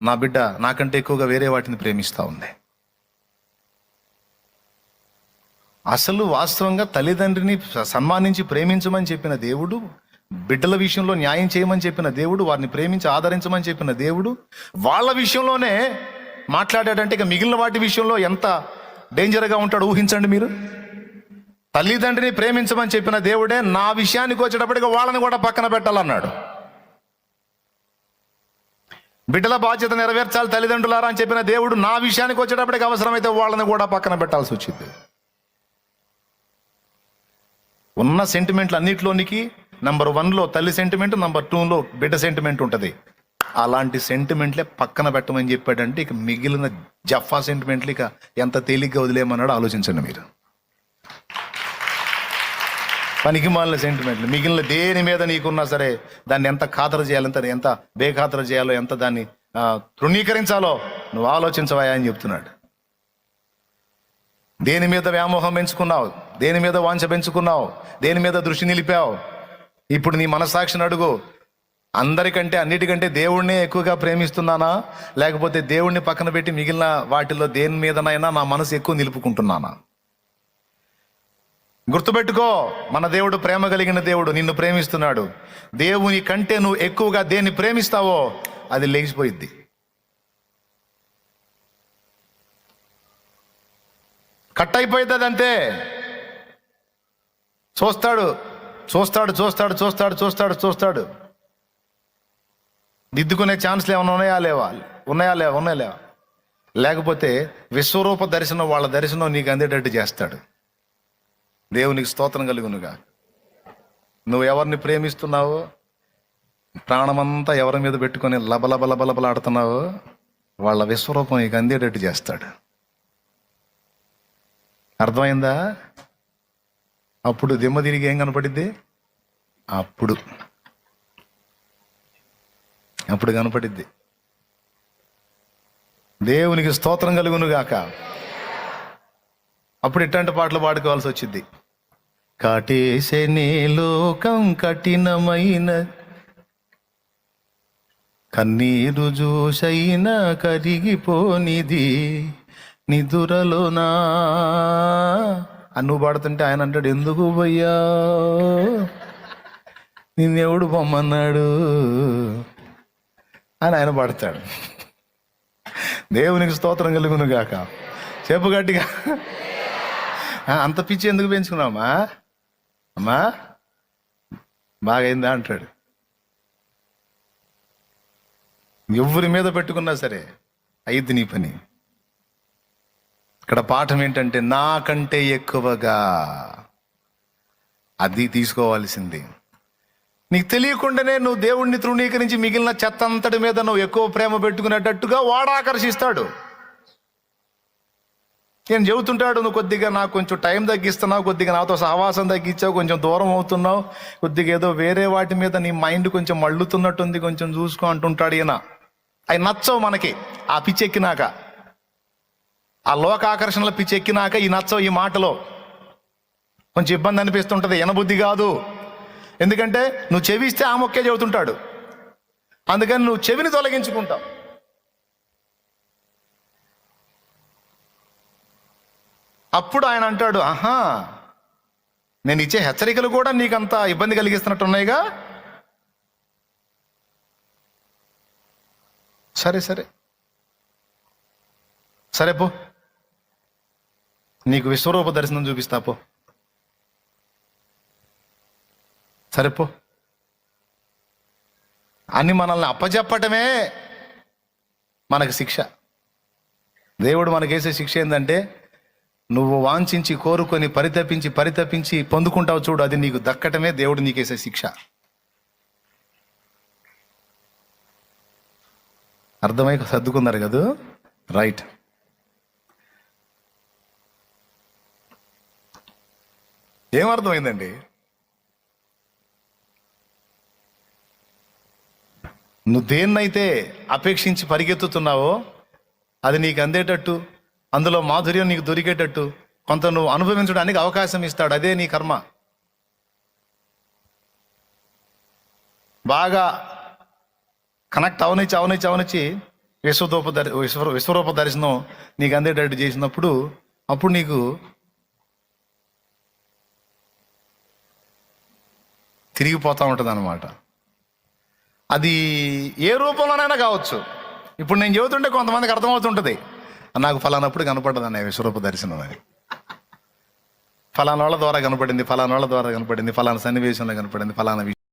నా బిడ్డ నాకంటే ఎక్కువగా వేరే వాటిని ప్రేమిస్తూ ఉంది. అసలు వాస్తవంగా తల్లిదండ్రిని సన్మానించి ప్రేమించమని చెప్పిన దేవుడు, బిడ్డల విషయంలో న్యాయం చేయమని చెప్పిన దేవుడు, వారిని ప్రేమించి ఆదరించమని చెప్పిన దేవుడు, వాళ్ళ విషయంలోనే మాట్లాడాడంటే ఇక మిగిలిన వాటి విషయంలో ఎంత డేంజర్గా ఉంటాడు ఊహించండి మీరు. తల్లిదండ్రిని ప్రేమించమని చెప్పిన దేవుడే నా విషయానికి వచ్చేటప్పటికి వాళ్ళని కూడా పక్కన పెట్టాలన్నాడు. బిడ్డల బాధ్యత నెరవేర్చాలి తల్లిదండ్రులారా అని చెప్పిన దేవుడు నా విషయానికి వచ్చేటప్పటికి అవసరమైతే వాళ్ళని కూడా పక్కన పెట్టాల్సి వచ్చింది. ఉన్న సెంటిమెంట్లు అన్నిటిలోనికి నంబర్ 1లో తల్లి సెంటిమెంట్, నంబర్ 2లో బిడ్డ సెంటిమెంట్ ఉంటుంది. అలాంటి సెంటిమెంట్లే పక్కన పెట్టమని చెప్పాడంటే ఇక మిగిలిన జఫా సెంటిమెంట్లు ఇక ఎంత తేలిగ్గా వదిలేయమన్నాడు ఆలోచించండి మీరు. పనికి మాలిన సెంటిమెంట్లు మిగిలిన దేని మీద నీకున్నా సరే దాన్ని ఎంత ఖాతరు చేయాలో, ఎంత బేఖాతరు చేయాలో, ఎంత దాన్ని తృణీకరించాలో నువ్వు ఆలోచించవా అని చెప్తున్నాడు. దేని మీద వ్యామోహం పెంచుకున్నావు, దేని మీద వాంఛ పెంచుకున్నావు, దేని మీద దృష్టి నిలిపావు? ఇప్పుడు నీ మనస్సాక్షిని అడుగు. అందరికంటే అన్నిటికంటే దేవుణ్ణే ఎక్కువగా ప్రేమిస్తున్నానా, లేకపోతే దేవుణ్ణి పక్కన పెట్టి మిగిలిన వాటిలో దేని మీదనైనా నా మనసు ఎక్కువ నిలుపుకుంటున్నానా? గుర్తుపెట్టుకో, మన దేవుడు ప్రేమ కలిగిన దేవుడు, నిన్ను ప్రేమిస్తున్నాడు. దేవుని కంటే నువ్వు ఎక్కువగా దేన్ని ప్రేమిస్తావో అది లేచిపోయిద్ది. కట్ అయిపోయింది అది అంతే. చూస్తాడు చూస్తాడు చూస్తాడు చూస్తాడు చూస్తాడు చూస్తాడు దిద్దుకునే ఛాన్స్లు ఏమైనా ఉన్నాయా లేవా? లేకపోతే విశ్వరూప దర్శనం, వాళ్ళ దర్శనం నీకు అందేటట్టు చేస్తాడు. దేవునికి స్తోత్రం కలుగునుగా. నువ్వు ఎవరిని ప్రేమిస్తున్నావో, ప్రాణమంతా ఎవరి మీద పెట్టుకొని లబలబలబలబలాడుతున్నావో వాళ్ళ విశ్వరూపం నీకు అందేటట్టు చేస్తాడు. అర్థమైందా? అప్పుడు దిమ్మ తిరిగి ఏం కనపడిద్ది? అప్పుడు కనపడిద్ది. దేవునికి స్తోత్రం కలుగునుగాక. అప్పుడు ఇట్లాంటి పాటలు పాడుకోవాల్సి వచ్చింది. కాటేసే లోకం కఠినమైన, కన్నీరు జోషైనా కరిగిపోనిది నిదురలోనా అని నువ్వు పాడుతుంటే ఆయన అంటాడు, ఎందుకు పోయ్యా, నిన్నెవడు పొమ్మన్నాడు అని ఆయన పాడతాడు. దేవునికి స్తోత్రం కలుగును గాక. చెప్పు గట్టిగా. అంత పిచ్చి ఎందుకు పెంచుకున్నామా అమ్మా, బాగైందా అంటాడు. ఎవరి మీద పెట్టుకున్నా సరే అయ్యిద్ది నీ పని. ఇక్కడ పాఠం ఏంటంటే నాకంటే ఎక్కువగా, అది తీసుకోవాల్సింది. నీకు తెలియకుండానే నువ్వు దేవుణ్ణి తృణీకరించి మిగిలిన చెత్త అంతటి మీద నువ్వు ఎక్కువ ప్రేమ పెట్టుకునేటట్టుగా వాడు ఆకర్షిస్తాడు. నేను చెబుతుంటాడు, నువ్వు కొద్దిగా నాకు కొంచెం టైం తగ్గిస్తున్నావు, కొద్దిగా నాతో సహవాసం తగ్గించావు, కొంచెం దూరం అవుతున్నావు, కొద్దిగా ఏదో వేరే వాటి మీద నీ మైండ్ కొంచెం మళ్ళుతున్నట్టుంది, కొంచెం చూసుకో అంటుంటాడు ఈయన. అవి నచ్చవు మనకి. ఆ పిచ్చెక్కినాక, ఆ లోక ఆకర్షణల పిచ్చెక్కినాక ఈ నచ్చవు. ఈ మాటలో కొంచెం ఇబ్బంది అనిపిస్తుంటుంది, ఎనబుద్ధి కాదు. ఎందుకంటే నువ్వు చెవిస్తే ఆ మొక్కే చెబుతుంటాడు, అందుకని నువ్వు చెవిని తొలగించుకుంటావు. అప్పుడు ఆయన అంటాడు, ఆహా, నేను ఇచ్చే హెచ్చరికలు కూడా నీకంత ఇబ్బంది కలిగిస్తున్నట్టు ఉన్నాయిగా. సరే పో, నీకు విశ్వరూప దర్శనం చూపిస్తా పో. సరే పో అని మనల్ని అప్పచెప్పటమే మనకు శిక్ష. దేవుడు మనకేసే శిక్ష ఏంటంటే, నువ్వు వాంఛించి కోరుకొని పరితపించి పొందుకుంటావు చూడు, అది నీకు దక్కటమే దేవుడు నీకేసే శిక్ష. అర్థమై సర్దుకున్నారు కదా? రైట్. ఏమర్థమైందండి? నువ్వు దేన్నైతే అపేక్షించి పరిగెత్తుతున్నావో అది నీకు అందేటట్టు, అందులో మాధుర్యం నీకు దొరికేటట్టు కొంత నువ్వు అనుభవించడానికి అవకాశం ఇస్తాడు. అదే నీ కర్మ. బాగా కనెక్ట్ అవనిచ్చి విశ్వరూప దర్శనం నీకు అందేటట్టు చేసినప్పుడు అప్పుడు నీకు తిరిగిపోతూ ఉంటుంది అనమాట. అది ఏ రూపంలోనైనా కావచ్చు. ఇప్పుడు నేను చెబుతుంటే కొంతమందికి అర్థమవుతుంటుంది, నాకు ఫలానప్పుడు కనపడ్డది అన్న విశ్వరూప దర్శనం అని. ఫలానా వాళ్ళ ద్వారా కనపడింది, ఫలానా వాళ్ళ ద్వారా కనపడింది, ఫలానా సన్నివేశంలో కనపడింది, ఫలానా